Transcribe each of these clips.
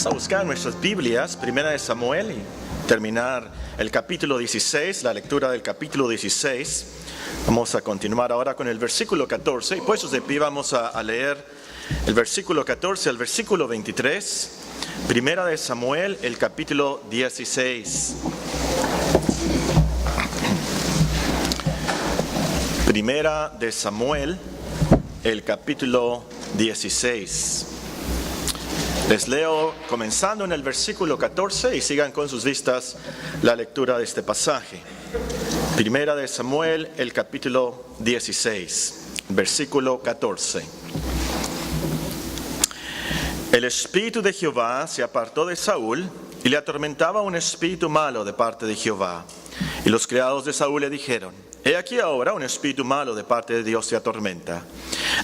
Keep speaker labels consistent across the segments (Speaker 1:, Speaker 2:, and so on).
Speaker 1: Vamos a buscar nuestras Biblias, Primera de Samuel, y terminar el capítulo 16, la lectura del capítulo 16. Vamos a continuar ahora con el versículo 14, y puestos de pie vamos a leer el versículo 14 al versículo 23. Primera de Samuel, el capítulo 16. Primera de Samuel, el capítulo 16. Les leo comenzando en el versículo 14 y sigan con sus vistas la lectura de este pasaje. Primera de Samuel, el capítulo 16, versículo 14. El espíritu de Jehová se apartó de Saúl y le atormentaba un espíritu malo de parte de Jehová. Y los criados de Saúl le dijeron: He aquí ahora un espíritu malo de parte de Dios te atormenta.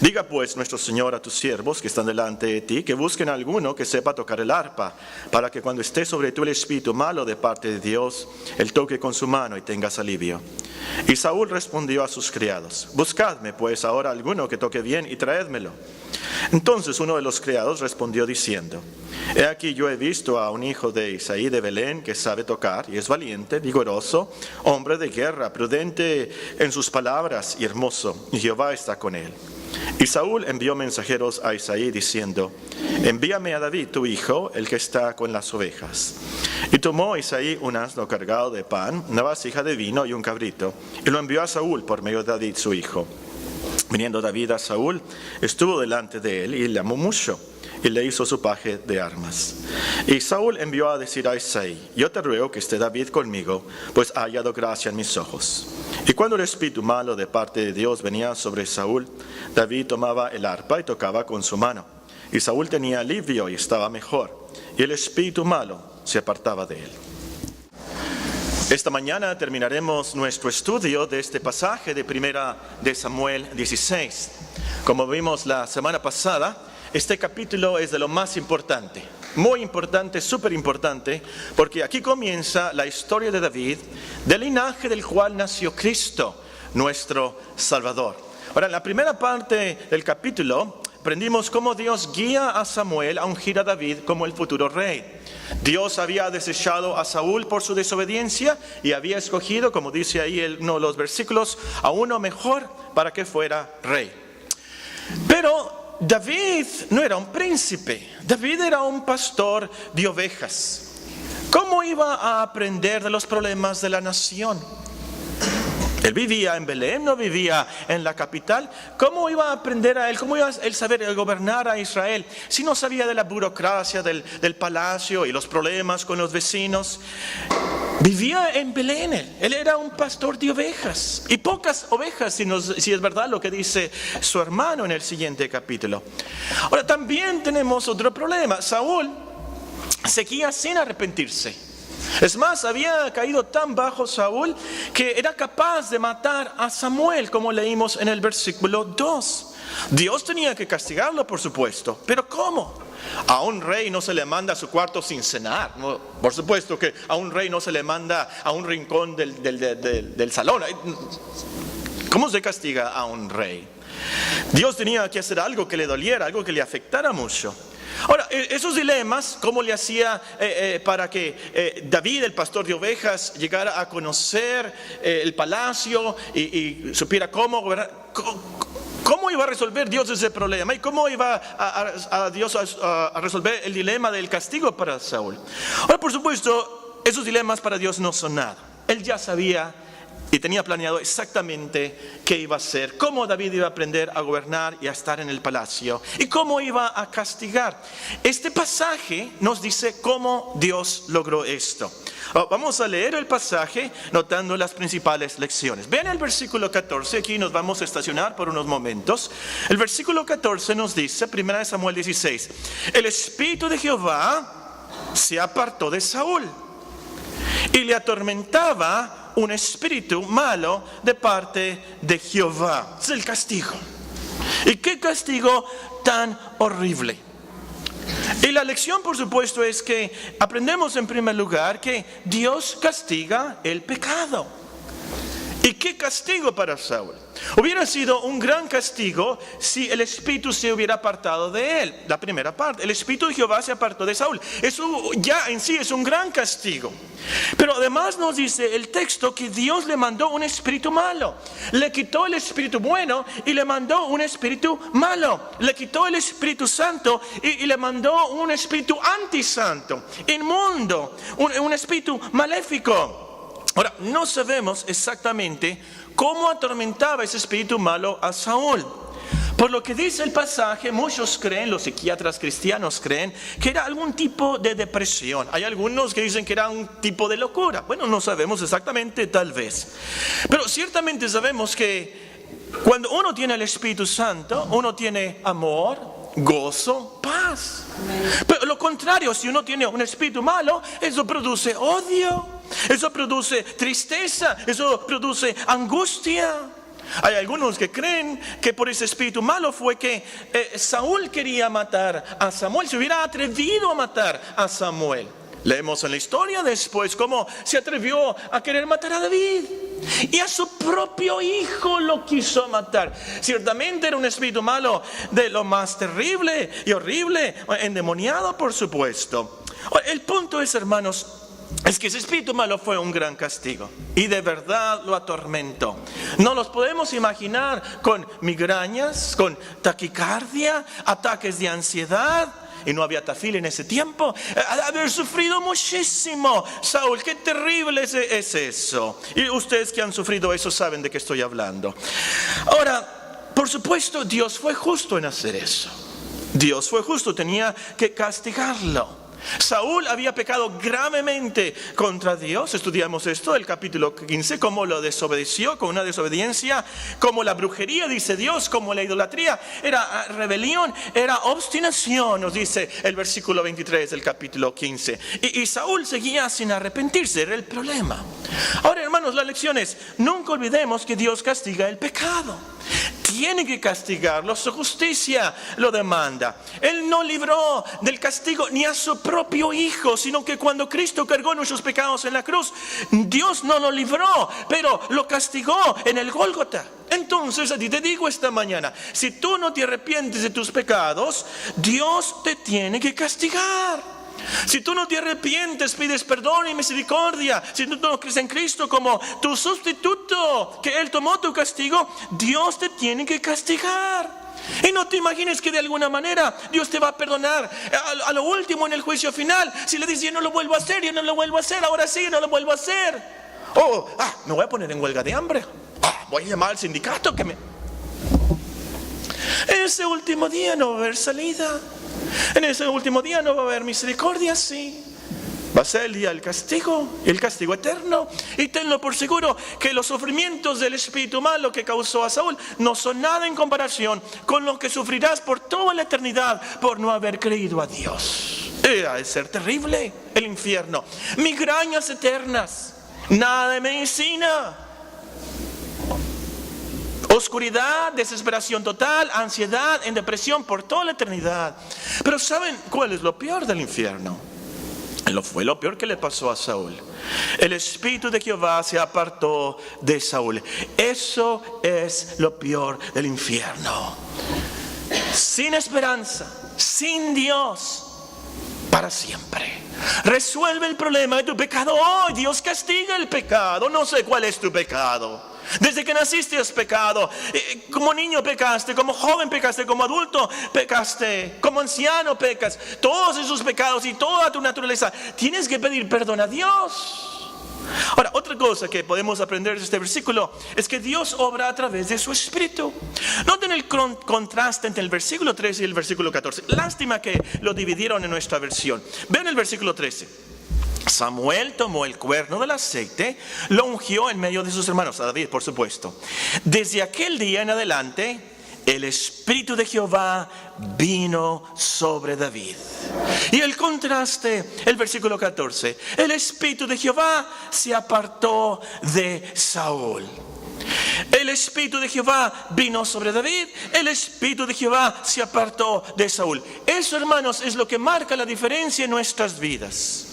Speaker 1: Diga pues nuestro Señor a tus siervos que están delante de ti, que busquen a alguno que sepa tocar el arpa, para que cuando esté sobre tú el espíritu malo de parte de Dios, él toque con su mano y tengas alivio. Y Saúl respondió a sus criados: Buscadme pues ahora alguno que toque bien y traédmelo. Entonces uno de los criados respondió diciendo: He aquí yo he visto a un hijo de Isaí de Belén que sabe tocar y es valiente, vigoroso, hombre de guerra, prudente en sus palabras y hermoso, y Jehová está con él. Y Saúl envió mensajeros a Isaí diciendo: Envíame a David tu hijo, el que está con las ovejas. Y tomó Isaí un asno cargado de pan, una vasija de vino y un cabrito, y lo envió a Saúl por medio de David su hijo. Viniendo David a Saúl, estuvo delante de él y le amó mucho, y le hizo su paje de armas. Y Saúl envió a decir a Isaí: Yo te ruego que esté David conmigo, pues ha hallado gracia en mis ojos. Y cuando el espíritu malo de parte de Dios venía sobre Saúl, David tomaba el arpa y tocaba con su mano. Y Saúl tenía alivio y estaba mejor, y el espíritu malo se apartaba de él. Esta mañana terminaremos nuestro estudio de este pasaje de Primera de Samuel 16. Como vimos la semana pasada, este capítulo es de lo más importante, muy importante, súper importante, porque aquí comienza la historia de David, del linaje del cual nació Cristo, nuestro Salvador. Ahora, en la primera parte del capítulo, aprendimos cómo Dios guía a Samuel a ungir a David como el futuro rey. Dios había desechado a Saúl por su desobediencia y había escogido, como dice ahí uno de los versículos, a uno mejor para que fuera rey. Pero David no era un príncipe, David era un pastor de ovejas. ¿Cómo iba a aprender de los problemas de la nación? Él vivía en Belén, no vivía en la capital. ¿Cómo iba a aprender a él? ¿Cómo iba él saber gobernar a Israel si no sabía de la burocracia del palacio y los problemas con los vecinos? Vivía en Belén, él era un pastor de ovejas, y pocas ovejas, si es verdad lo que dice su hermano en el siguiente capítulo. Ahora también tenemos otro problema. Saúl seguía sin arrepentirse. Es más, había caído tan bajo Saúl que era capaz de matar a Samuel, como leímos en el versículo 2. Dios tenía que castigarlo, por supuesto, pero ¿cómo? A un rey no se le manda a su cuarto sin cenar. Por supuesto que a un rey no se le manda a un rincón del salón. ¿Cómo se castiga a un rey? Dios tenía que hacer algo que le doliera, algo que le afectara mucho. Ahora, esos dilemas, ¿cómo le hacía para que David, el pastor de ovejas, llegara a conocer el palacio y supiera cómo gobernar? ¿Cómo iba a resolver Dios ese problema? ¿Y cómo iba a Dios a resolver el dilema del castigo para Saúl? Ahora, por supuesto, esos dilemas para Dios no son nada. Él ya sabía y tenía planeado exactamente qué iba a hacer, cómo David iba a aprender a gobernar y a estar en el palacio, y cómo iba a castigar. Este pasaje nos dice cómo Dios logró esto. Vamos a leer el pasaje notando las principales lecciones. Vean el versículo 14, aquí nos vamos a estacionar por unos momentos. El versículo 14 nos dice, 1 Samuel 16, el espíritu de Jehová se apartó de Saúl y le atormentaba un espíritu malo de parte de Jehová. Es el castigo. ¿Y qué castigo tan horrible? Y la lección, por supuesto, es que aprendemos en primer lugar que Dios castiga el pecado. ¿Y qué castigo para Saúl? Hubiera sido un gran castigo si el espíritu se hubiera apartado de él. La primera parte, el espíritu de Jehová se apartó de Saúl. Eso ya en sí es un gran castigo. Pero además nos dice el texto que Dios le mandó un espíritu malo. Le quitó el espíritu bueno y le mandó un espíritu malo. Le quitó el Espíritu Santo y le mandó un espíritu antisanto, inmundo, un espíritu maléfico. Ahora, no sabemos exactamente cómo atormentaba ese espíritu malo a Saúl. Por lo que dice el pasaje, muchos creen, los psiquiatras cristianos creen, que era algún tipo de depresión. Hay algunos que dicen que era un tipo de locura. Bueno, no sabemos exactamente, tal vez. Pero ciertamente sabemos que cuando uno tiene el Espíritu Santo, uno tiene amor, gozo, paz. Pero lo contrario, si uno tiene un espíritu malo, eso produce odio. Eso produce tristeza, eso produce angustia. Hay algunos que creen que por ese espíritu malo fue que Saúl quería matar a Samuel, se hubiera atrevido a matar a Samuel. Leemos en la historia después cómo se atrevió a querer matar a David. Y a su propio hijo lo quiso matar. Ciertamente era un espíritu malo de lo más terrible y horrible, endemoniado por supuesto. El punto es, hermanos, es que ese espíritu malo fue un gran castigo y de verdad lo atormentó. No los podemos imaginar con migrañas, con taquicardia, ataques de ansiedad. Y no había Tafil en ese tiempo. Haber sufrido muchísimo. Saúl, qué terrible es eso. Y ustedes que han sufrido eso saben de qué estoy hablando. Ahora, por supuesto, Dios fue justo en hacer eso. Dios fue justo, tenía que castigarlo. Saúl había pecado gravemente contra Dios. Estudiamos esto, el capítulo 15, cómo lo desobedeció con una desobediencia, como la brujería, dice Dios, como la idolatría. Era rebelión, era obstinación, nos dice el versículo 23 del capítulo 15. Y Saúl seguía sin arrepentirse, era el problema. Ahora, hermanos, la lección es, nunca olvidemos que Dios castiga el pecado. Tiene que castigarlo, su justicia lo demanda. Él no libró del castigo ni a su propio hijo, sino que cuando Cristo cargó nuestros pecados en la cruz, Dios no lo libró, pero lo castigó en el Gólgota. Entonces a ti te digo esta mañana, si tú no te arrepientes de tus pecados, Dios te tiene que castigar. Si tú no te arrepientes, pides perdón y misericordia, si tú no crees en Cristo como tu sustituto, que Él tomó tu castigo, Dios te tiene que castigar. Y no te imagines que de alguna manera Dios te va a perdonar a lo último en el juicio final. Si le dices, yo no lo vuelvo a hacer, yo no lo vuelvo a hacer, ahora sí, no lo vuelvo a hacer. Me voy a poner en huelga de hambre. Voy a llamar al sindicato que me... En ese último día no va a haber salida. En ese último día no va a haber misericordia, sí. Va a ser el día del castigo, el castigo eterno. Y tenlo por seguro que los sufrimientos del espíritu malo que causó a Saúl no son nada en comparación con lo que sufrirás por toda la eternidad por no haber creído a Dios. Ha de ser terrible el infierno. Migrañas eternas, nada de medicina. Oscuridad, desesperación total, ansiedad, en depresión por toda la eternidad. Pero ¿saben cuál es lo peor del infierno? Fue lo peor que le pasó a Saúl. El espíritu de Jehová se apartó de Saúl. Eso es lo peor del infierno. Sin esperanza, sin Dios, para siempre. Resuelve el problema de tu pecado hoy. Dios castiga el pecado. No sé cuál es tu pecado. Desde que naciste has pecado. Como niño pecaste, como joven pecaste, como adulto pecaste, como anciano pecas. Todos esos pecados y toda tu naturaleza, tienes que pedir perdón a Dios. Ahora, otra cosa que podemos aprender de este versículo es que Dios obra a través de su Espíritu. Noten el contraste entre el versículo 13 y el versículo 14. Lástima que lo dividieron en nuestra versión. Vean el versículo 13. Samuel tomó el cuerno del aceite, lo ungió en medio de sus hermanos, a David por supuesto. Desde aquel día en adelante, el Espíritu de Jehová vino sobre David. Y el contraste, el versículo 14, el Espíritu de Jehová se apartó de Saúl. El Espíritu de Jehová vino sobre David, el Espíritu de Jehová se apartó de Saúl. Eso, hermanos, es lo que marca la diferencia en nuestras vidas.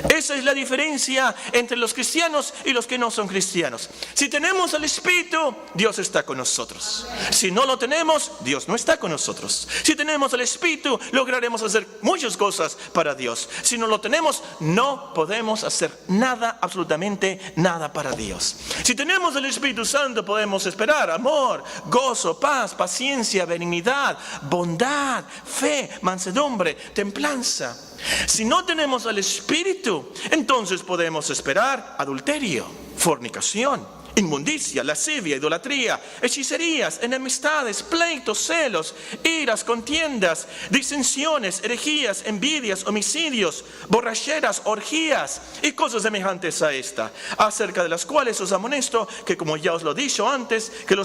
Speaker 1: Esa es la diferencia entre los cristianos y los que no son cristianos. Si tenemos el Espíritu, Dios está con nosotros. Si no lo tenemos, Dios no está con nosotros. Si tenemos el Espíritu, lograremos hacer muchas cosas para Dios. Si no lo tenemos, no podemos hacer nada, absolutamente nada para Dios. Si tenemos el Espíritu Santo, podemos esperar amor, gozo, paz, paciencia, benignidad, bondad, fe, mansedumbre, templanza. Si no tenemos el Espíritu, entonces podemos esperar adulterio, fornicación, inmundicia, lascivia, idolatría, hechicerías, enemistades, pleitos, celos, iras, contiendas, disensiones, herejías, envidias, homicidios, borracheras, orgías y cosas semejantes a esta, acerca de las cuales os amonesto que, como ya os lo he dicho antes, que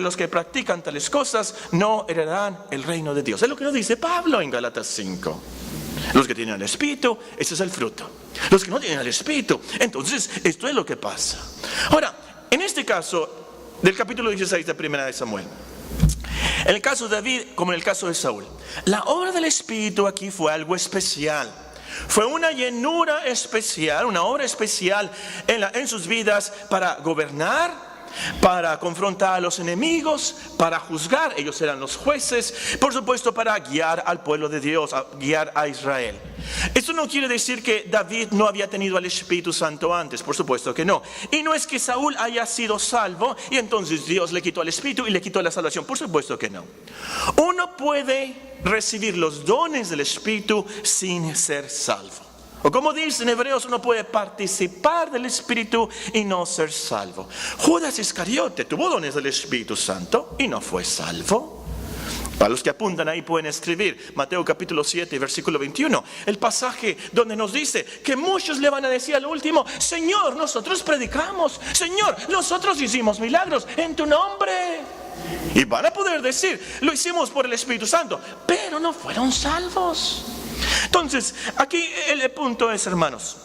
Speaker 1: los que practican tales cosas no heredarán el reino de Dios. Es lo que nos dice Pablo en Gálatas 5. Los que tienen el Espíritu, ese es el fruto. Los que no tienen el Espíritu, entonces esto es lo que pasa. Ahora, en este caso del capítulo 16 de Primera de Samuel, en el caso de David como en el caso de Saúl, la obra del Espíritu aquí fue algo especial. Fue una llenura especial, una obra especial en sus vidas para gobernar, para confrontar a los enemigos, para juzgar, ellos eran los jueces, por supuesto para guiar al pueblo de Dios, a guiar a Israel. Esto no quiere decir que David no había tenido al Espíritu Santo antes, por supuesto que no. Y no es que Saúl haya sido salvo y entonces Dios le quitó al Espíritu y le quitó la salvación, por supuesto que no. Uno puede recibir los dones del Espíritu sin ser salvo. O como dice en Hebreos, uno puede participar del Espíritu y no ser salvo. Judas Iscariote tuvo dones del Espíritu Santo y no fue salvo. Para los que apuntan ahí pueden escribir Mateo capítulo 7 versículo 21, el pasaje donde nos dice que muchos le van a decir al último: Señor, nosotros predicamos, Señor, nosotros hicimos milagros en tu nombre. Y van a poder decir: lo hicimos por el Espíritu Santo, pero no fueron salvos. Entonces, aquí el punto es, hermanos,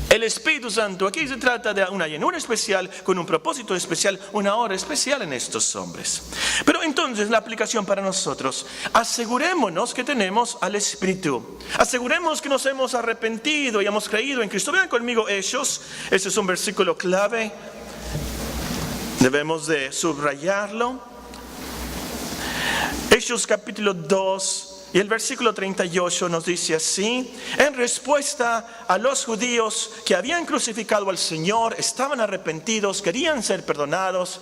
Speaker 1: el Espíritu Santo, aquí se trata de una llenura especial, con un propósito especial, una obra especial en estos hombres. Pero entonces la aplicación para nosotros: asegurémonos que tenemos al Espíritu. Aseguremos que nos hemos arrepentido y hemos creído en Cristo. Vean conmigo Hechos, este es un versículo clave, debemos de subrayarlo. Hechos capítulo 2. Y el versículo 38 nos dice así: en respuesta a los judíos que habían crucificado al Señor, estaban arrepentidos, querían ser perdonados,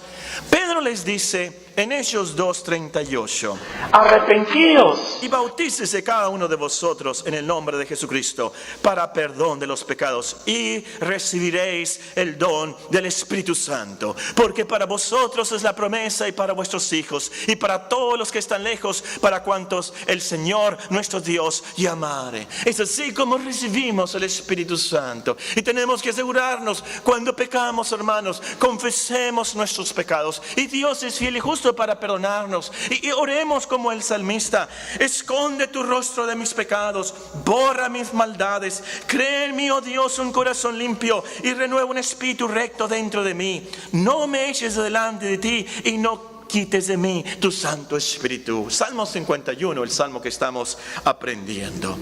Speaker 1: Pedro les dice en Hechos 2:38: arrepentíos y bautícese cada uno de vosotros en el nombre de Jesucristo para perdón de los pecados y recibiréis el don del Espíritu Santo, porque para vosotros es la promesa y para vuestros hijos y para todos los que están lejos, para cuantos el Señor nuestro Dios llamare. Es así como recibimos el Espíritu Santo. Y tenemos que asegurarnos, cuando pecamos, hermanos, confesemos nuestros pecados, y Dios es fiel y justo para perdonarnos. Y oremos como el salmista: esconde tu rostro de mis pecados, borra mis maldades, crea en mí, oh Dios, un corazón limpio y renueva un espíritu recto dentro de mí. No me eches delante de ti y no quites de mí tu Santo Espíritu. Salmo 51, el salmo que estamos aprendiendo.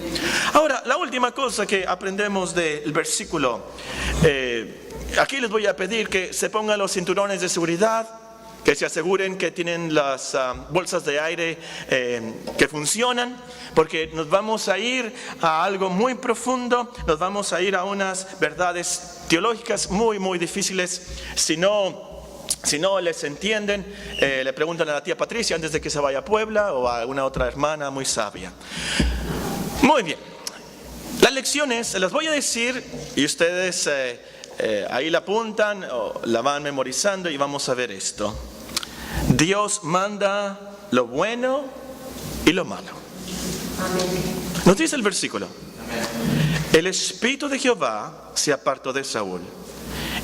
Speaker 1: Ahora, la última cosa que aprendemos del versículo, aquí les voy a pedir que se pongan los cinturones de seguridad, que se aseguren que tienen las bolsas de aire que funcionan, porque nos vamos a ir a algo muy profundo, nos vamos a ir a unas verdades teológicas muy, muy difíciles. Si no les entienden, le preguntan a la tía Patricia antes de que se vaya a Puebla, o a alguna otra hermana muy sabia. Muy bien, las lecciones se las voy a decir y ustedes ahí la apuntan o la van memorizando, y vamos a ver esto. Dios manda lo bueno y lo malo. Nos dice el versículo: el Espíritu de Jehová se apartó de Saúl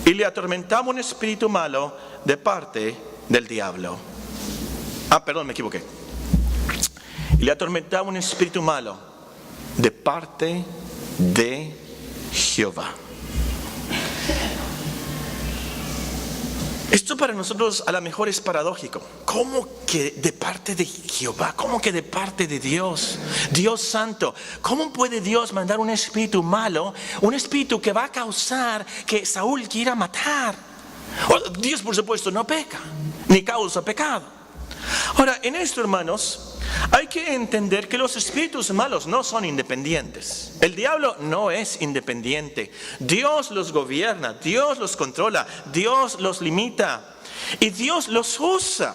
Speaker 1: y le atormentaba un espíritu malo de parte del diablo. Perdón, me equivoqué. Y le atormentaba un espíritu malo de parte de Jehová. Esto para nosotros a lo mejor es paradójico. ¿Cómo que de parte de Jehová? ¿Cómo que de parte de Dios? Dios santo. ¿Cómo puede Dios mandar un espíritu malo? Un espíritu que va a causar que Saúl quiera matar. Dios, por supuesto, no peca, ni causa pecado. Ahora, en esto, hermanos, hay que entender que los espíritus malos no son independientes. El diablo no es independiente. Dios los gobierna, Dios los controla, Dios los limita y Dios los usa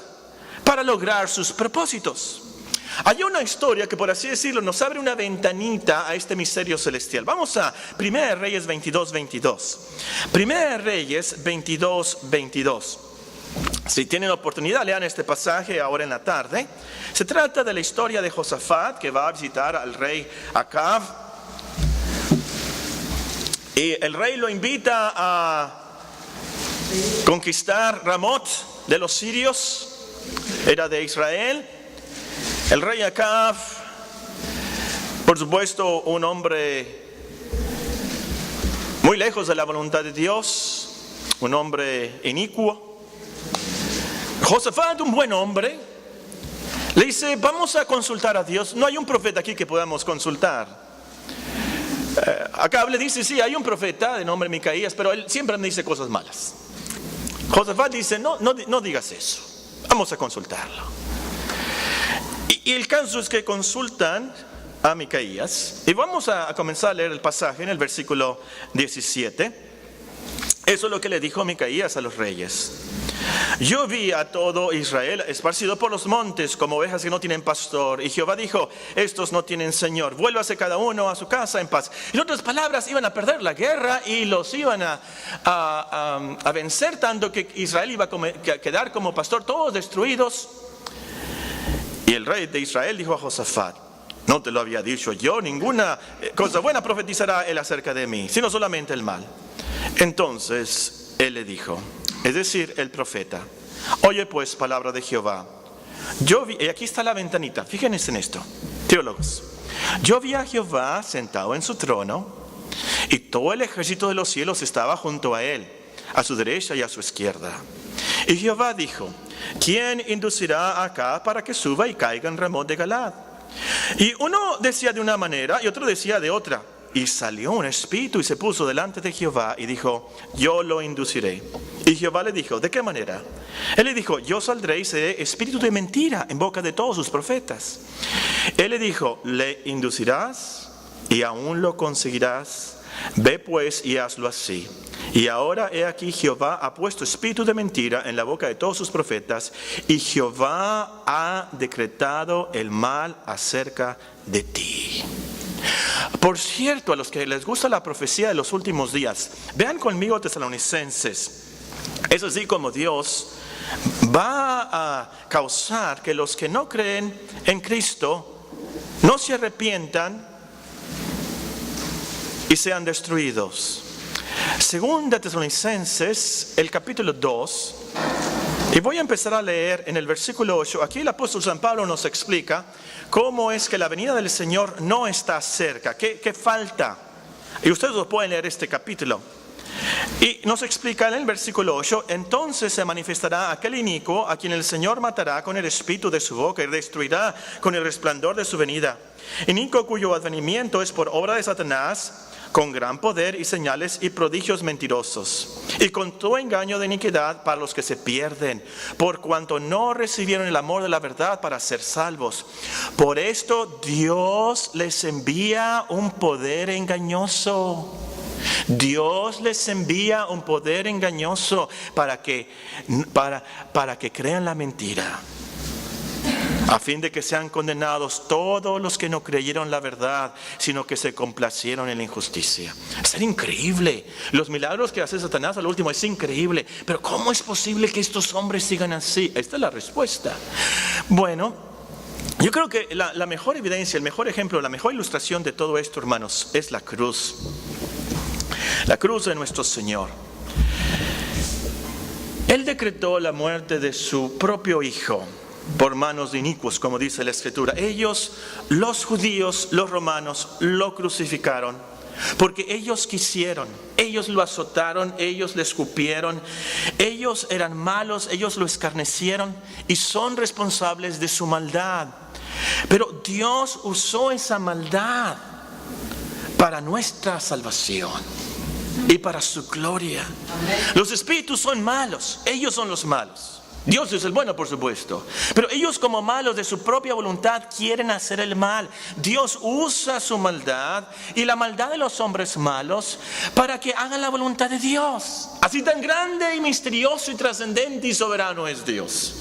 Speaker 1: para lograr sus propósitos. Hay una historia que, por así decirlo, nos abre una ventanita a este misterio celestial. Vamos a 1 Reyes 22:22. 1 Reyes 22:22. Si tienen oportunidad, lean este pasaje ahora en la tarde. Se trata de la historia de Josafat, que va a visitar al rey Acab. Y el rey lo invita a conquistar Ramot de los sirios. Era de Israel. El rey Acab, por supuesto, un hombre muy lejos de la voluntad de Dios, un hombre inicuo. Josafat, un buen hombre, le dice: vamos a consultar a Dios. No hay un profeta aquí que podamos consultar. Acab le dice: sí, hay un profeta de nombre Micaías, pero él siempre me dice cosas malas. Josafat dice: no digas eso, vamos a consultarlo. Y el caso es que consultan a Micaías. Y vamos a comenzar a leer el pasaje en el versículo 17. Eso es lo que le dijo Micaías a los reyes. Yo vi a todo Israel esparcido por los montes como ovejas que no tienen pastor. Y Jehová dijo: estos no tienen señor, vuélvase cada uno a su casa en paz. En otras palabras, iban a perder la guerra y los iban a vencer, tanto que Israel iba a quedar como pastor, todos destruidos. Y el rey de Israel dijo a Josafat: no te lo había dicho yo, ninguna cosa buena profetizará él acerca de mí, sino solamente el mal. Entonces él le dijo, es decir, el profeta: oye pues palabra de Jehová. Yo vi, y aquí está la ventanita, fíjense en esto, teólogos. Yo vi a Jehová sentado en su trono, y todo el ejército de los cielos estaba junto a él, a su derecha y a su izquierda. Y Jehová dijo: ¿quién inducirá acá para que suba y caiga en Ramot de Galad? Y uno decía de una manera y otro decía de otra. Y salió un espíritu y se puso delante de Jehová y dijo: yo lo induciré. Y Jehová le dijo: ¿de qué manera? Él le dijo: yo saldré y seré espíritu de mentira en boca de todos sus profetas. Él le dijo: le inducirás y aún lo conseguirás. Ve pues y hazlo así. Y ahora he aquí, Jehová ha puesto espíritu de mentira en la boca de todos sus profetas, y Jehová ha decretado el mal acerca de ti. Por cierto, a los que les gusta la profecía de los últimos días, vean conmigo Tesalonicenses. Es así como Dios va a causar que los que no creen en Cristo no se arrepientan y sean destruidos. Segunda Tesalonicenses, el capítulo 2, y voy a empezar a leer en el versículo 8. Aquí el apóstol San Pablo nos explica cómo es que la venida del Señor no está cerca, qué falta. Y ustedes lo pueden leer este capítulo. Y nos explica en el versículo 8: entonces se manifestará aquel inicuo a quien el Señor matará con el espíritu de su boca y destruirá con el resplandor de su venida. Inicuo cuyo advenimiento es por obra de Satanás, con gran poder y señales y prodigios mentirosos, y con todo engaño de iniquidad para los que se pierden, por cuanto no recibieron el amor de la verdad para ser salvos. Por esto Dios les envía un poder engañoso. Dios les envía un poder engañoso para que crean la mentira, a fin de que sean condenados todos los que no creyeron la verdad, sino que se complacieron en la injusticia. Es increíble. Los milagros que hace Satanás al último es increíble. Pero ¿cómo es posible que estos hombres sigan así? Esta es la respuesta. Bueno, yo creo que la mejor evidencia, el mejor ejemplo, la mejor ilustración de todo esto, hermanos, es la cruz. La cruz de nuestro Señor. Él decretó la muerte de su propio Hijo por manos de inicuos, como dice la Escritura. Ellos, los judíos, los romanos, lo crucificaron Porque ellos quisieron, ellos lo azotaron, ellos le escupieron, ellos eran malos, ellos lo escarnecieron y son responsables de su maldad. Pero Dios usó esa maldad para nuestra salvación y para su gloria. Los espíritus son malos, ellos son los malos. Dios es el bueno, por supuesto, pero ellos como malos de su propia voluntad quieren hacer el mal. Dios usa su maldad y la maldad de los hombres malos para que hagan la voluntad de Dios. Así tan grande y misterioso y trascendente y soberano es Dios.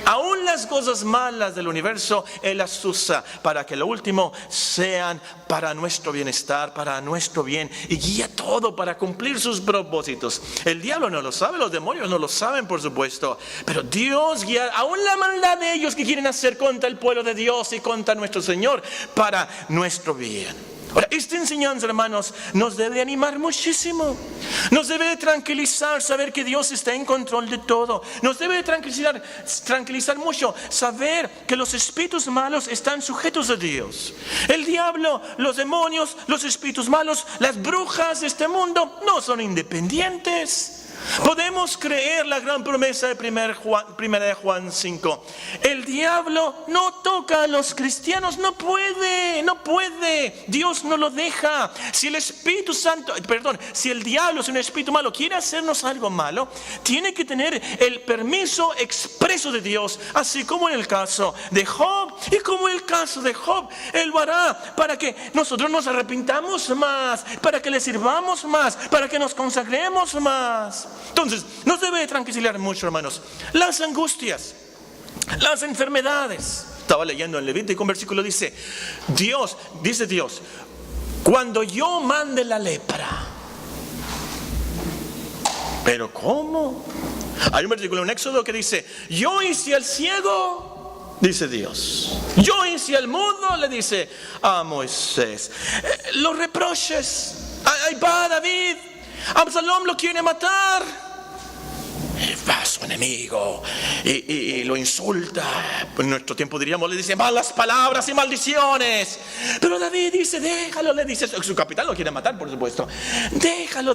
Speaker 1: Aún las cosas malas del universo Él las usa para que lo último sean para nuestro bienestar, para nuestro bien, y guía todo para cumplir sus propósitos. El diablo no lo sabe, los demonios no lo saben, por supuesto, pero Dios guía aún la maldad de ellos que quieren hacer contra el pueblo de Dios y contra nuestro Señor para nuestro bien. Ahora, esta enseñanza, hermanos, nos debe animar muchísimo. Nos debe tranquilizar saber que Dios está en control de todo. Nos debe tranquilizar mucho saber que los espíritus malos están sujetos a Dios. El diablo, los demonios, los espíritus malos, las brujas de este mundo no son independientes. Podemos creer la gran promesa de 1 de Juan 5. El diablo no toca a los cristianos, no puede. Dios no lo deja. Si el diablo es un espíritu malo, quiere hacernos algo malo, tiene que tener el permiso expreso de Dios, así como en el caso de Job. Y como en el caso de Job, Él lo hará para que nosotros nos arrepintamos más, para que le sirvamos más, para que nos consagremos más. Entonces, nos debe tranquilizar mucho, hermanos, las angustias, las enfermedades. Estaba leyendo en Levítico un versículo, dice Dios, cuando yo mande la lepra. ¿Pero cómo? Hay un versículo en Éxodo que dice, yo hice al ciego, dice Dios. Yo hice al mudo, le dice a Moisés. Los reproches, ahí va David, Absalón lo quiere matar, va a su enemigo y lo insulta. En nuestro tiempo diríamos, le dice malas palabras y maldiciones. Pero David dice, déjalo, le dice, su capitán lo quiere matar, por supuesto. Déjalo,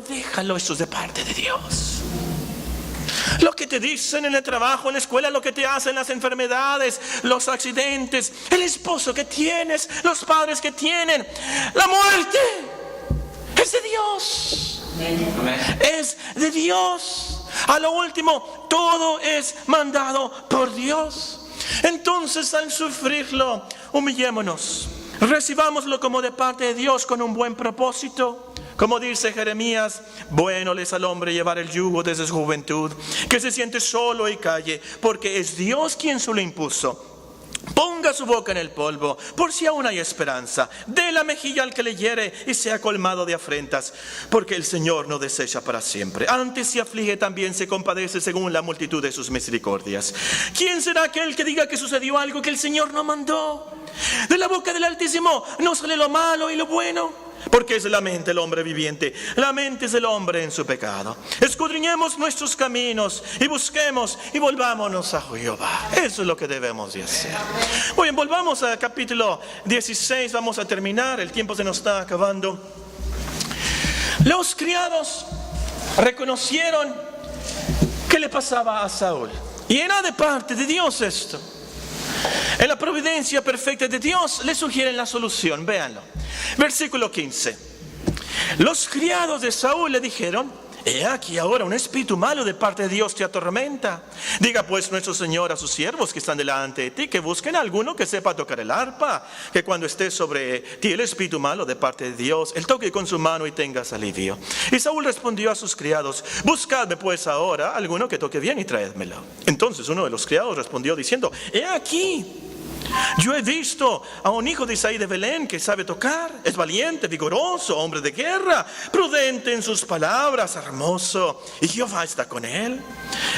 Speaker 1: eso es de parte de Dios. Lo que te dicen en el trabajo, en la escuela, lo que te hacen las enfermedades, los accidentes, el esposo que tienes, los padres que tienen, la muerte, es de Dios. Es de Dios. A lo último, todo es mandado por Dios. Entonces, al sufrirlo, humillémonos, recibámoslo como de parte de Dios con un buen propósito. Como dice Jeremías, bueno es al hombre llevar el yugo desde su juventud, que se siente solo y calle, porque es Dios quien se lo impuso. Ponga su boca en el polvo, por si aún hay esperanza. Dé la mejilla al que le hiere y sea colmado de afrentas, porque el Señor no desecha para siempre. Antes se aflige, también se compadece según la multitud de sus misericordias. ¿Quién será aquel que diga que sucedió algo que el Señor no mandó? De la boca del Altísimo no sale lo malo y lo bueno. Porque es la mente el hombre viviente, la mente es el hombre en su pecado. Escudriñemos nuestros caminos y busquemos y volvámonos a Jehová. Eso es lo que debemos de hacer. Muy bien, volvamos al capítulo 16, vamos a terminar, el tiempo se nos está acabando. Los criados reconocieron qué le pasaba a Saúl, y era de parte de Dios esto. En la providencia perfecta de Dios le sugieren la solución, véanlo. Versículo 15. Los criados de Saúl le dijeron, he aquí ahora un espíritu malo de parte de Dios te atormenta. Diga pues nuestro Señor a sus siervos que están delante de ti, que busquen a alguno que sepa tocar el arpa, que cuando esté sobre ti el espíritu malo de parte de Dios, él toque con su mano y tengas alivio. Y Saúl respondió a sus criados, buscadme pues ahora alguno que toque bien y traédmelo. Entonces uno de los criados respondió diciendo, he aquí, yo he visto a un hijo de Isaí de Belén que sabe tocar, es valiente, vigoroso, hombre de guerra, prudente en sus palabras, hermoso, y Jehová está con él.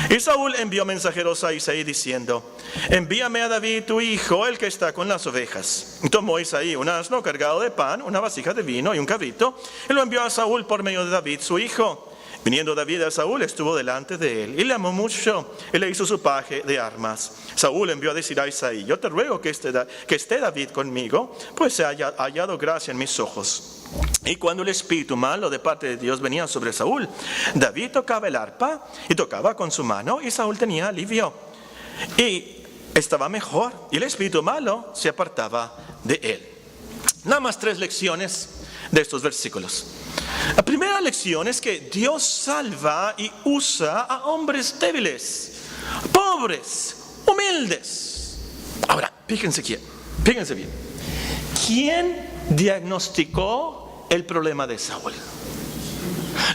Speaker 1: Y Saúl envió mensajeros a Isaí diciendo, envíame a David tu hijo, el que está con las ovejas. Y tomó Isaí un asno cargado de pan, una vasija de vino y un cabrito, y lo envió a Saúl por medio de David su hijo. Viniendo David a Saúl, estuvo delante de él y le amó mucho y le hizo su paje de armas. Saúl envió a decir a Isaí, yo te ruego que esté David conmigo, pues se haya hallado gracia en mis ojos. Y cuando el espíritu malo de parte de Dios venía sobre Saúl, David tocaba el arpa y tocaba con su mano y Saúl tenía alivio. Y estaba mejor y el espíritu malo se apartaba de él. Nada más 3 lecciones de estos versículos. La primera lección es que Dios salva y usa a hombres débiles, pobres, humildes. Ahora, fíjense bien. ¿Quién diagnosticó el problema de Saúl?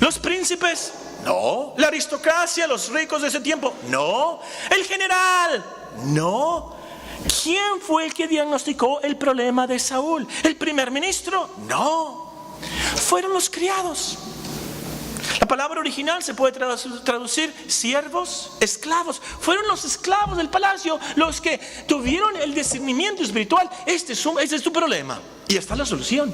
Speaker 1: ¿Los príncipes? No. ¿La aristocracia, los ricos de ese tiempo? No. ¿El general? No. ¿Quién fue el que diagnosticó el problema de Saúl? ¿El primer ministro? No. Fueron los criados. La palabra original se puede traducir siervos, esclavos. Fueron los esclavos del palacio los que tuvieron el discernimiento espiritual. Este es tu problema. Y está la solución.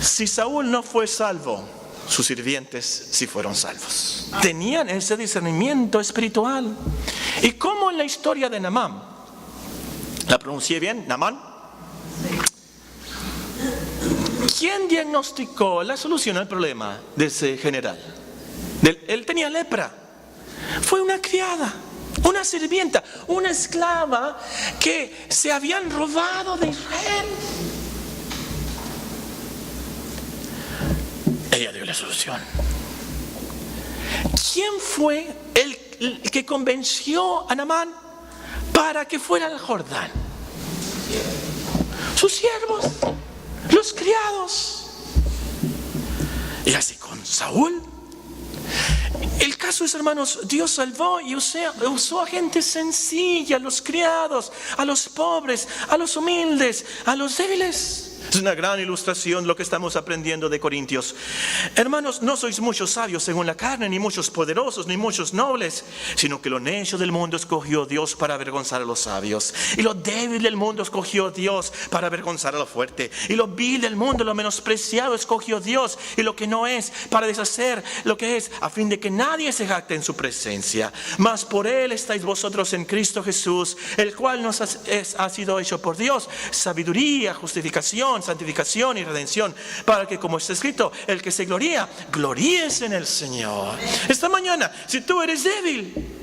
Speaker 1: Si Saúl no fue salvo, sus sirvientes sí fueron salvos. Tenían ese discernimiento espiritual. Y como en la historia de Naamán, ¿la pronuncié bien? ¿Naamán? ¿Quién diagnosticó la solución al problema de ese general? Él tenía lepra. Fue una criada, una sirvienta, una esclava que se habían robado de Israel. Ella dio la solución. ¿Quién fue el que convenció a Naamán para que fuera al Jordán? Sus siervos, los criados. Y así con Saúl. El caso es, hermanos, Dios salvó y usó a gente sencilla, a los criados, a los pobres, a los humildes, a los débiles. Es una gran ilustración lo que estamos aprendiendo de Corintios. Hermanos, no sois muchos sabios según la carne, ni muchos poderosos, ni muchos nobles, sino que lo necio del mundo escogió Dios para avergonzar a los sabios. Y lo débil del mundo escogió Dios para avergonzar a lo fuerte. Y lo vil del mundo, lo menospreciado, escogió Dios. Y lo que no es, para deshacer lo que es, a fin de que nadie se jacte en su presencia. Mas por Él estáis vosotros en Cristo Jesús, el cual nos ha sido hecho por Dios sabiduría, justificación, santificación y redención, para que, como está escrito, el que se gloría, gloríese en el Señor. Esta mañana, si tú eres débil,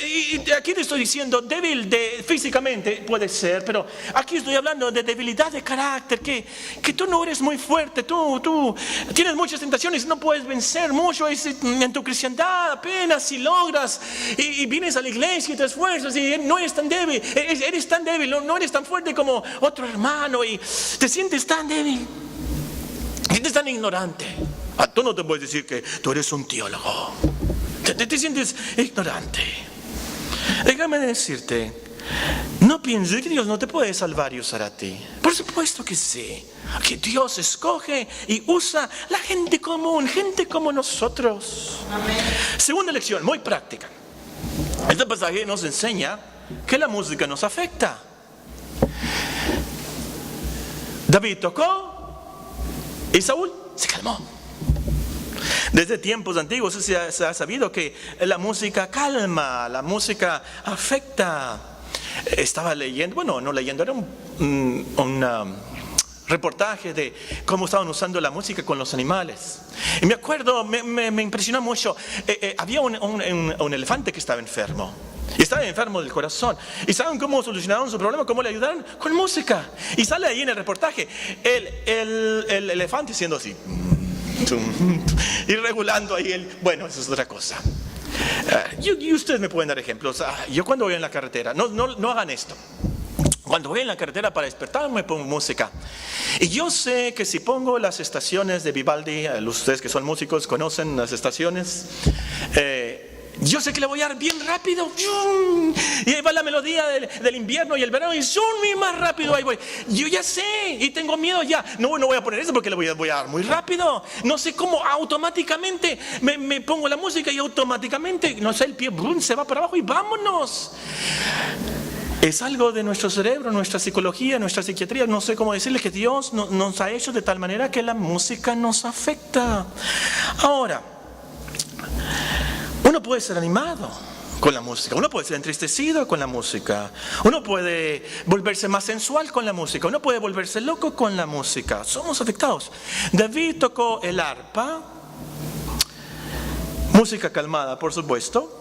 Speaker 1: y aquí te estoy diciendo débil físicamente, puede ser, pero aquí estoy hablando de debilidad de carácter, que tú no eres muy fuerte, tú tienes muchas tentaciones, no puedes vencer mucho en tu cristiandad, apenas si logras, y vienes a la iglesia y te esfuerzas y no eres tan débil, eres tan débil, no eres tan fuerte como otro hermano y te sientes tan débil, te sientes tan ignorante. Tú no te puedes decir que tú eres un teólogo. Te sientes ignorante. Déjame decirte, no pienses que Dios no te puede salvar y usar a ti. Por supuesto que sí. Que Dios escoge y usa la gente común, gente como nosotros. Amén. Segunda lección, muy práctica. Este pasaje nos enseña que la música nos afecta. David tocó y Saúl se calmó. Desde tiempos antiguos se ha sabido que la música calma, la música afecta. Estaba leyendo, bueno, no leyendo, era un reportaje de cómo estaban usando la música con los animales. Y me acuerdo, me impresionó mucho, había un elefante que estaba enfermo. Y estaba enfermo del corazón. ¿Y saben cómo solucionaron su problema? ¿Cómo le ayudaron? Con música. Y sale ahí en el reportaje el elefante siendo así. Y regulando ahí bueno, eso es otra cosa. Y ustedes me pueden dar ejemplos. Yo cuando voy en la carretera, no hagan esto. Cuando voy en la carretera para despertarme pongo música. Y yo sé que si pongo las estaciones de Vivaldi, ustedes que son músicos conocen las estaciones, yo sé que le voy a dar bien rápido. Y ahí va la melodía del invierno y el verano. Y más rápido ahí voy. Yo ya sé y tengo miedo ya. No voy a poner eso porque le voy a dar muy rápido. No sé cómo automáticamente me pongo la música y automáticamente, no sé, el pie se va para abajo y vámonos. Es algo de nuestro cerebro, nuestra psicología, nuestra psiquiatría. No sé cómo decirles que Dios nos ha hecho de tal manera que la música nos afecta. Ahora, uno puede ser animado con la música. Uno puede ser entristecido con la música. Uno puede volverse más sensual con la música. Uno puede volverse loco con la música. Somos afectados. David tocó el arpa. Música calmada, por supuesto.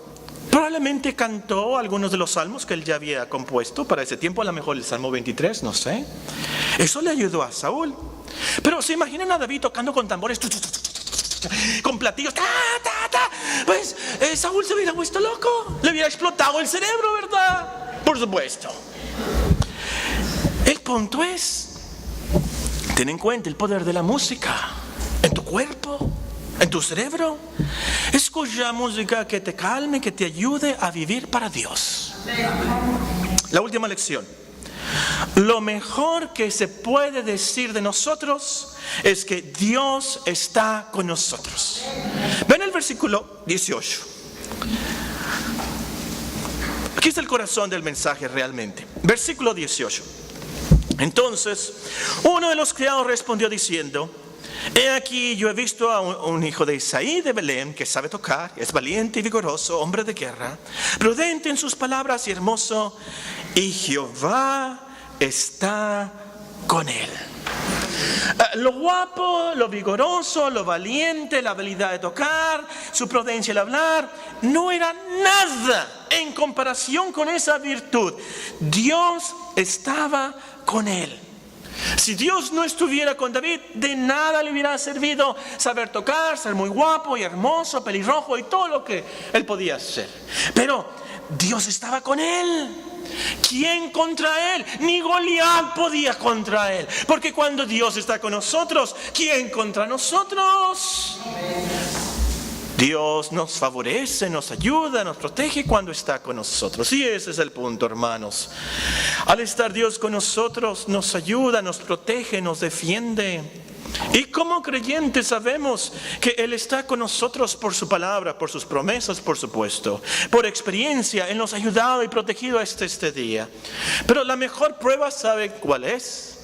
Speaker 1: Probablemente cantó algunos de los salmos que él ya había compuesto para ese tiempo. A lo mejor el Salmo 23, no sé. Eso le ayudó a Saúl. Pero se imaginan a David tocando con tambores, con platillos, pues Saúl se hubiera puesto loco, le hubiera explotado el cerebro, ¿verdad? Por supuesto. El punto es, ten en cuenta el poder de la música en tu cuerpo, en tu cerebro. Escucha música que te calme, que te ayude a vivir para Dios. La última lección. Lo mejor que se puede decir de nosotros es que Dios está con nosotros. Ven el versículo 18. Aquí está el corazón del mensaje realmente. Versículo 18. Entonces, uno de los criados respondió diciendo: he aquí, yo he visto a un hijo de Isaí de Belén que sabe tocar, es valiente y vigoroso, hombre de guerra, prudente en sus palabras y hermoso, y Jehová está con él. Lo guapo, lo vigoroso, lo valiente, la habilidad de tocar, su prudencia al hablar, no era nada en comparación con esa virtud. Dios estaba con él. Si Dios no estuviera con David, de nada le hubiera servido saber tocar, ser muy guapo y hermoso, pelirrojo y todo lo que él podía hacer. Pero Dios estaba con él. ¿Quién contra él? Ni Goliat podía contra él. Porque cuando Dios está con nosotros, ¿quién contra nosotros? Dios nos favorece, nos ayuda, nos protege cuando está con nosotros. Y ese es el punto, hermanos. Al estar Dios con nosotros, nos ayuda, nos protege, nos defiende. Y como creyentes sabemos que Él está con nosotros por su palabra, por sus promesas, por supuesto. Por experiencia, Él nos ha ayudado y protegido hasta este día. Pero la mejor prueba, ¿sabe cuál es?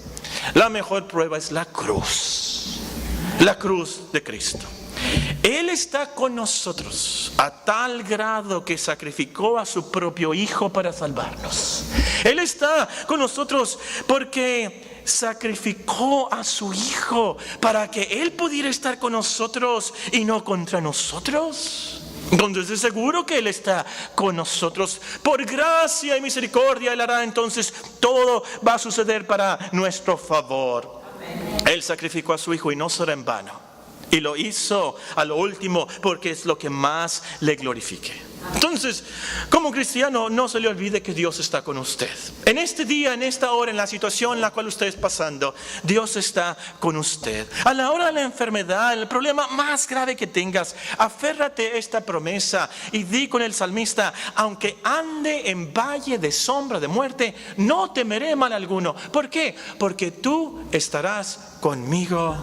Speaker 1: La mejor prueba es la cruz. La cruz de Cristo. Él está con nosotros a tal grado que sacrificó a su propio Hijo para salvarnos. Él está con nosotros porque sacrificó a su Hijo para que Él pudiera estar con nosotros y no contra nosotros. Entonces es seguro que Él está con nosotros. Por gracia y misericordia Él hará, entonces todo va a suceder para nuestro favor. Él sacrificó a su Hijo y no será en vano. Y lo hizo a lo último porque es lo que más le glorifique. Entonces, como cristiano, no se le olvide que Dios está con usted. En este día, en esta hora, en la situación en la cual usted es pasando, Dios está con usted. A la hora de la enfermedad, el problema más grave que tengas, aférrate a esta promesa y di con el salmista: aunque ande en valle de sombra de muerte, no temeré mal alguno. ¿Por qué? Porque tú estarás conmigo.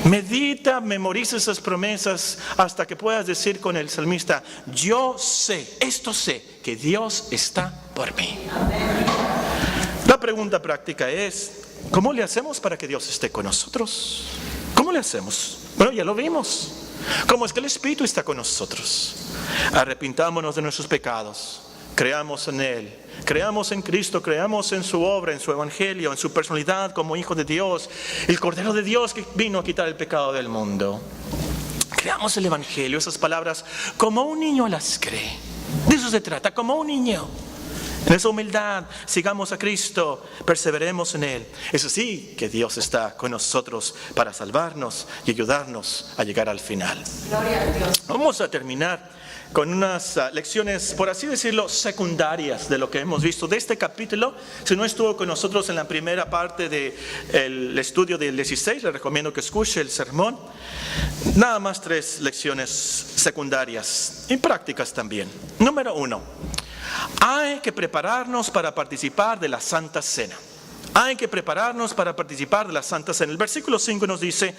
Speaker 1: Medita, memoriza esas promesas hasta que puedas decir con el salmista: yo sé, esto sé, que Dios está por mí. La pregunta práctica es: ¿cómo le hacemos para que Dios esté con nosotros? ¿Cómo le hacemos? Bueno, ya lo vimos. ¿Cómo es que el Espíritu está con nosotros? Arrepintámonos de nuestros pecados. Creamos en Él, creamos en Cristo, creamos en su obra, en su evangelio, en su personalidad como Hijo de Dios, el Cordero de Dios que vino a quitar el pecado del mundo. Creamos el evangelio, esas palabras, como un niño las cree. De eso se trata, como un niño. En esa humildad, sigamos a Cristo, perseveremos en Él. Es así que Dios está con nosotros para salvarnos y ayudarnos a llegar al final.
Speaker 2: Gloria a Dios.
Speaker 1: Vamos a terminar con unas lecciones, por así decirlo, secundarias de lo que hemos visto de este capítulo. Si no estuvo con nosotros en la primera parte del estudio del 16, le recomiendo que escuche el sermón. Nada más 3 lecciones secundarias y prácticas también. Número 1, hay que prepararnos para participar de la Santa Cena. Hay que prepararnos para participar de la Santa Cena. El versículo 5 nos dice: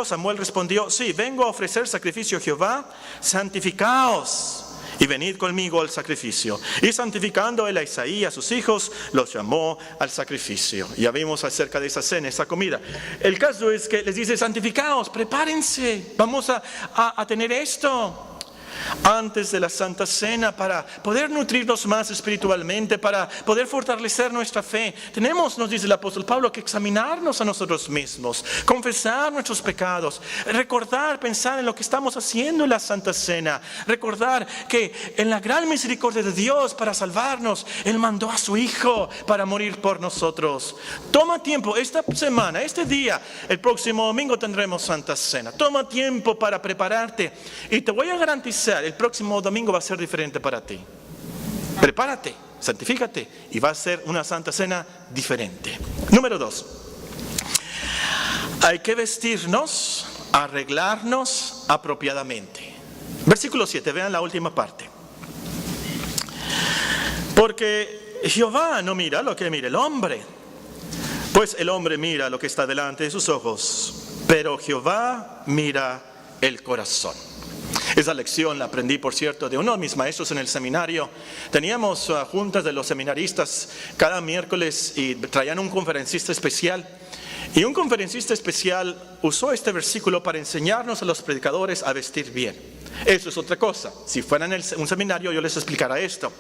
Speaker 1: Samuel respondió: sí, vengo a ofrecer sacrificio a Jehová, santificaos y venid conmigo al sacrificio. Y santificando él a Isaí y a sus hijos, los llamó al sacrificio. Ya vimos acerca de esa cena, esa comida. El caso es que les dice: santificaos, prepárense, vamos a tener esto. antes de la Santa Cena para poder nutrirnos más espiritualmente, para poder fortalecer nuestra fe. Tenemos, nos dice el apóstol Pablo, que examinarnos a nosotros mismos, confesar nuestros pecados, recordar, pensar en lo que estamos haciendo en la Santa Cena, recordar que en la gran misericordia de Dios para salvarnos, Él mandó a su Hijo para morir por nosotros. Toma tiempo, esta semana, este día, el próximo domingo tendremos Santa Cena. Toma tiempo para prepararte y te voy a garantizar, el próximo domingo va a ser diferente para ti. Prepárate, santifícate y va a ser una Santa Cena diferente. Número 2. Hay que vestirnos, arreglarnos apropiadamente. Versículo 7, vean la última parte. Porque Jehová no mira lo que mira el hombre, pues el hombre mira lo que está delante de sus ojos, pero Jehová mira el corazón. Esa lección la aprendí, por cierto, de uno de mis maestros en el seminario. Teníamos juntas de los seminaristas cada miércoles y traían un conferencista especial. Y un conferencista especial usó este versículo para enseñarnos a los predicadores a vestir bien. Eso es otra cosa. Si fueran en un seminario yo les explicara esto.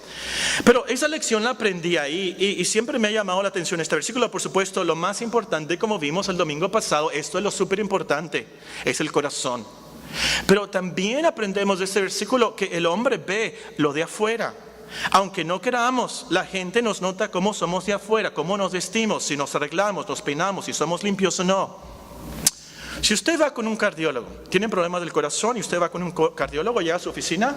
Speaker 1: Pero esa lección la aprendí ahí y siempre me ha llamado la atención este versículo. Por supuesto, lo más importante, como vimos el domingo pasado, esto es lo súper importante, es el corazón. Pero también aprendemos de este versículo que el hombre ve lo de afuera. Aunque no queramos, la gente nos nota cómo somos de afuera, cómo nos vestimos, si nos arreglamos, nos peinamos, si somos limpios o no. Si usted va con un cardiólogo, tiene problemas del corazón y usted va con un cardiólogo, llega a su oficina,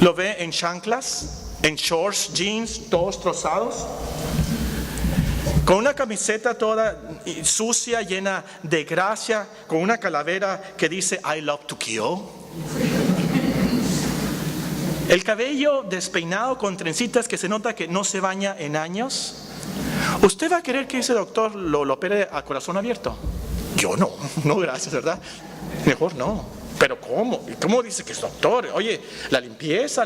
Speaker 1: lo ve en chanclas, en shorts, jeans, todos trozados, con una camiseta toda sucia, llena de grasa, con una calavera que dice I love to kill. El cabello despeinado con trencitas que se nota que no se baña en años. ¿Usted va a querer que ese doctor lo opere a corazón abierto? Yo no gracias, ¿verdad? Mejor no. ¿Pero cómo? ¿Cómo dice que es doctor? Oye, la limpieza,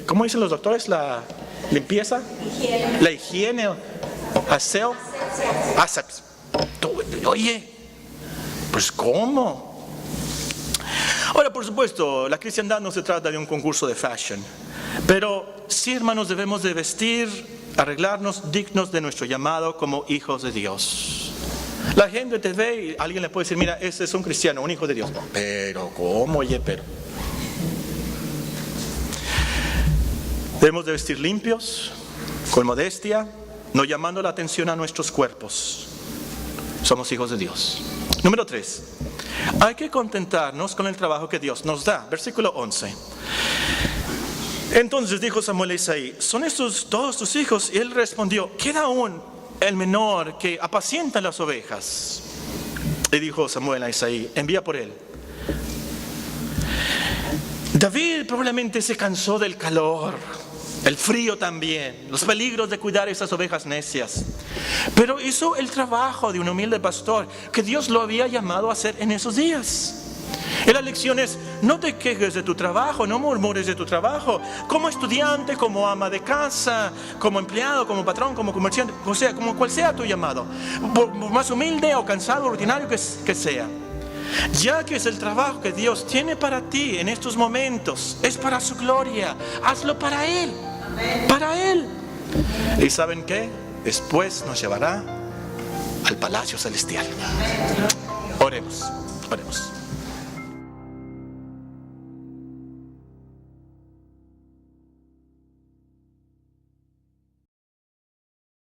Speaker 1: ¿cómo dicen los doctores? La limpieza, la higiene, aseo, asepsia. Oye, pues ¿cómo? Ahora, por supuesto, la cristiandad no se trata de un concurso de fashion, pero sí, hermanos, debemos de vestir, arreglarnos dignos de nuestro llamado como hijos de Dios. La gente te ve y alguien le puede decir, mira, ese es un cristiano, un hijo de Dios. Pero, ¿cómo? Oye, pero. Debemos de vestir limpios, con modestia, no llamando la atención a nuestros cuerpos. Somos hijos de Dios. Número 3. Hay que contentarnos con el trabajo que Dios nos da. Versículo 11. Entonces dijo Samuel a Isaí, ¿son estos todos tus hijos? Y él respondió, queda aún el menor que apacienta las ovejas. Y dijo Samuel a Isaí, envía por él. David probablemente se cansó del calor, el frío también, los peligros de cuidar esas ovejas necias. Pero hizo el trabajo de un humilde pastor que Dios lo había llamado a hacer en esos días. Y la lección es, no te quejes de tu trabajo, no murmures de tu trabajo. Como estudiante, como ama de casa, como empleado, como patrón, como comerciante, o sea, como cual sea tu llamado, por más humilde o cansado, rutinario que sea. Ya que es el trabajo que Dios tiene para ti en estos momentos, es para su gloria, hazlo para Él, para Él. ¿Y saben qué? Después nos llevará al palacio celestial. Oremos, oremos.